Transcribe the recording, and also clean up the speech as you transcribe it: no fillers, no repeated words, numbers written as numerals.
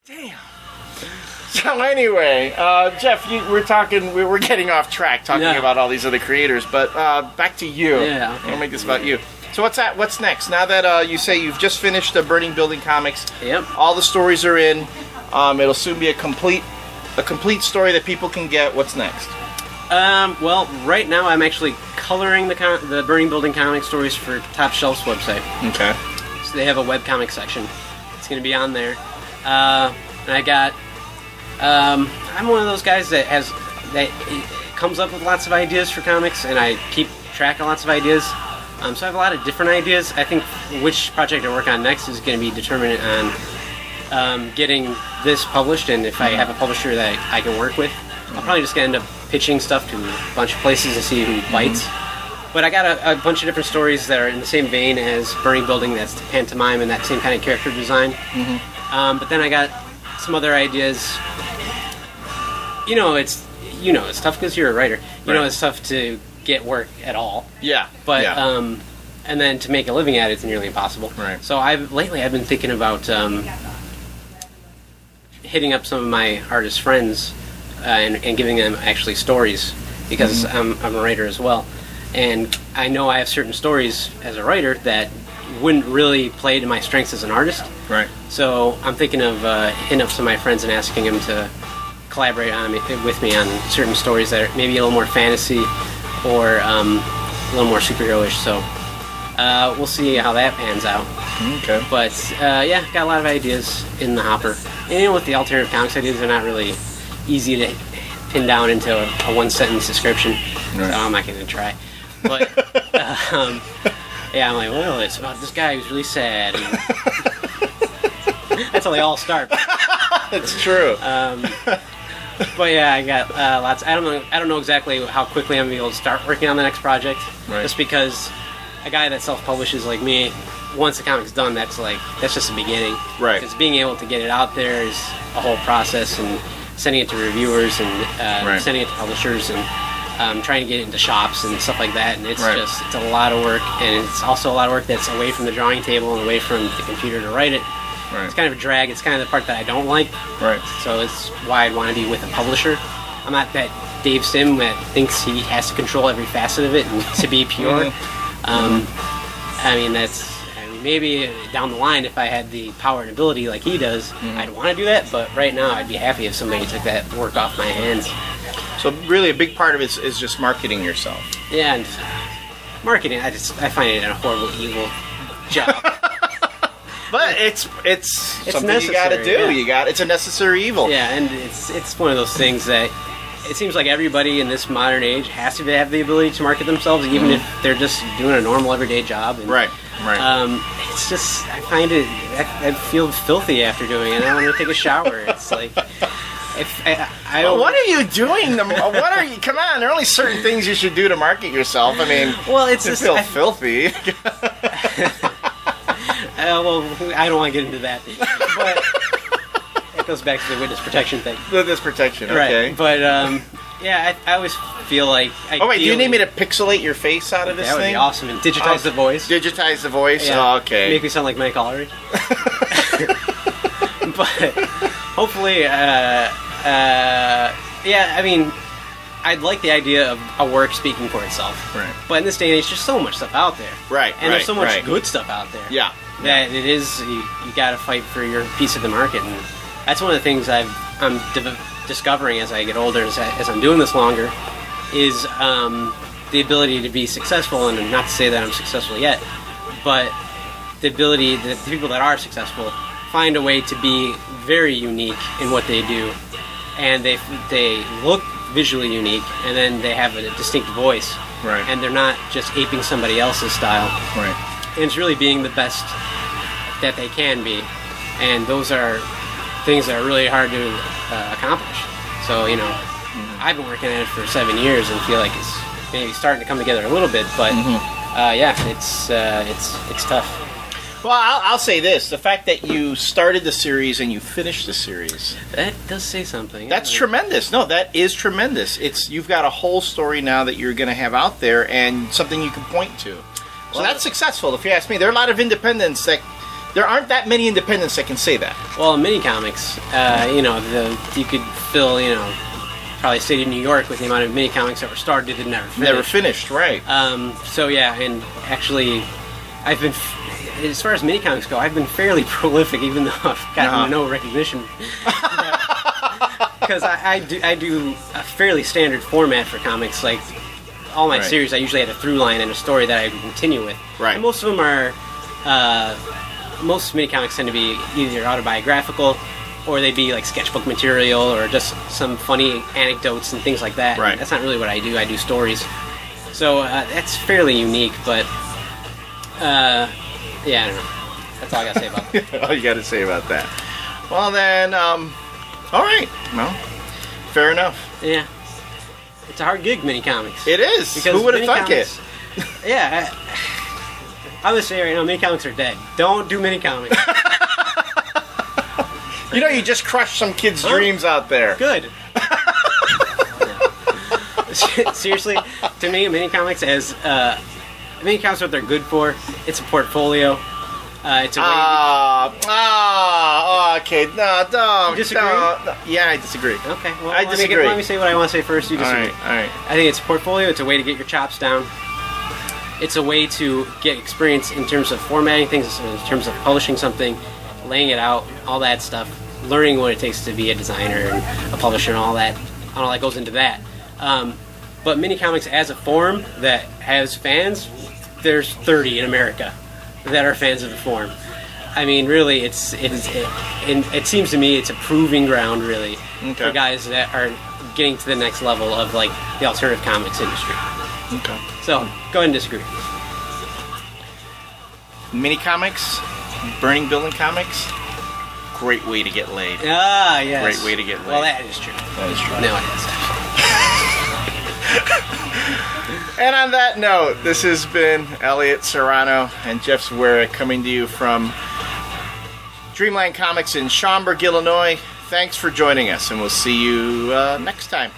Damn. So anyway, Jeff, we're getting off track talking about all these other creators, but back to you. Yeah. I'll make this about you. So what's next? Now that you say you've just finished the Burning Building Comix, all the stories are in. It'll soon be a complete story that people can get. What's next? Well, right now I'm actually coloring the Burning Building Comix stories for Top Shelf's website. Okay. So they have a webcomic section. It's going to be on there. And I got. I'm one of those guys that comes up with lots of ideas for comics, and I keep track of lots of ideas. So I have a lot of different ideas. I think which project I work on next is going to be determined on getting this published, and if I have a publisher that I can work with. I'll probably just end up pitching stuff to a bunch of places to see who bites. But I got a bunch of different stories that are in the same vein as Burning Building, that's pantomime and that same kind of character design. But then I got some other ideas. It's tough because you're a writer. It's tough to get work at all. Yeah. But and then to make a living at it's nearly impossible. Right. So lately I've been thinking about hitting up some of my artist friends and giving them actually stories, because I'm a writer as well, and I know I have certain stories as a writer that wouldn't really play to my strengths as an artist. Right. So I'm thinking of hitting up some of my friends and asking them to collaborate with me on certain stories that are maybe a little more fantasy or a little more superhero-ish. So we'll see how that pans out. Okay. But got a lot of ideas in the hopper. And with the alternative comics ideas, they're not really easy to pin down into a one-sentence description. Right. So I'm not going to try. But I'm like, well, it's about this guy who's really sad. And that's how they all start. That's true. But yeah, I got lots. I don't know exactly how quickly I'm gonna be able to start working on the next project. Right. Just because a guy that self-publishes like me, once the comic's done, that's just the beginning. Right. Because being able to get it out there is a whole process, and sending it to reviewers and sending it to publishers and trying to get it into shops and stuff like that. And it's it's a lot of work, and it's also a lot of work that's away from the drawing table and away from the computer to write it. Right. It's kind of a drag. It's kind of the part that I don't like. Right. So it's why I'd want to be with a publisher. I'm not that Dave Sim that thinks he has to control every facet of it and to be pure. Maybe down the line, if I had the power and ability like he does, I'd want to do that. But right now, I'd be happy if somebody took that work off my hands. So really, a big part of it is just marketing yourself. Yeah, and marketing, I find it a horrible, evil job. But it's something necessary, you got to do. Yeah. It's a necessary evil. Yeah, and it's one of those things that it seems like everybody in this modern age has to have the ability to market themselves, even if they're just doing a normal everyday job. And, right. It's just, I find it, I feel filthy after doing it. I want to take a shower. It's like, what are you doing? What are you? Come on, there are only certain things you should do to market yourself. I mean, well, it's just feel filthy. Well, I don't want to get into that, but it goes back to the witness protection thing. Witness protection, okay. Right. But I always feel like. Oh wait, do you need me to pixelate your face out of this thing? That would be awesome. And digitize the voice. Digitize the voice. Yeah. Oh, okay. Make me sound like Mike Allery. But hopefully, I'd like the idea of a work speaking for itself. Right. But in this day and age, there's so much stuff out there. Right. And there's so much good stuff out there. Yeah. That it is, you got to fight for your piece of the market. And that's one of the things I'm discovering as I get older, as I'm doing this longer, is the ability to be successful. And not to say that I'm successful yet, but the ability that the people that are successful find a way to be very unique in what they do. And they look visually unique, and then they have a distinct voice. Right. And they're not just aping somebody else's style. Right. And it's really being the best that they can be. And those are things that are really hard to accomplish. So, I've been working at it for 7 years and feel like it's maybe starting to come together a little bit, but it's tough. Well, I'll say this. The fact that you started the series and you finished the series. That does say something. That's tremendous. No, that is tremendous. You've got a whole story now that you're going to have out there and something you can point to. So that's successful, if you ask me. There are a lot of independents there aren't that many independents that can say that. Well, mini comics, you could fill, probably the city of New York with the amount of mini comics that were started and never finished. Never finished, right. So yeah, and actually, I've been, as far as mini comics go, I've been fairly prolific, even though I've gotten no recognition. Because I do a fairly standard format for comics. Like, all my series, I usually had a through line and a story that I would continue with. Right. And most of them are, most mini comics tend to be either autobiographical, or they'd be like sketchbook material, or just some funny anecdotes and things like that. Right. That's not really what I do. I do stories. So that's fairly unique, but yeah, I don't know. That's all I got to say about that. All you got to say about that. Well then, all right. Well, fair enough. Yeah. It's a hard gig, mini comics. It is. Because who would have thunk it? Yeah. I'm gonna say right now, mini comics are dead. Don't do mini comics. You just crushed some kids' dreams out there. Good. Seriously, to me, mini comics what they're good for. It's a portfolio. It's a way okay. No, don't. You disagree? No. Yeah, I disagree. Okay, well, I disagree. Let me say what I want to say first. You disagree. All right. I think it's a portfolio. It's a way to get your chops down. It's a way to get experience in terms of formatting things, in terms of publishing something, laying it out, all that stuff, learning what it takes to be a designer and a publisher and all that goes into that. But mini comics as a form that has fans, there's 30 in America that are fans of the form. I mean, really, it seems to me it's a proving ground, really, for guys that are getting to the next level of like the alternative comics industry. Okay. So, go ahead and disagree. Mini comics, Burning Building Comix, great way to get laid. Ah, yes. Great way to get laid. Well, that is true. That is true. No, it is. And on that note, this has been Elliott Serrano and Jeff Zwirek coming to you from Dreamland Comics in Schaumburg, Illinois. Thanks for joining us, and we'll see you next time.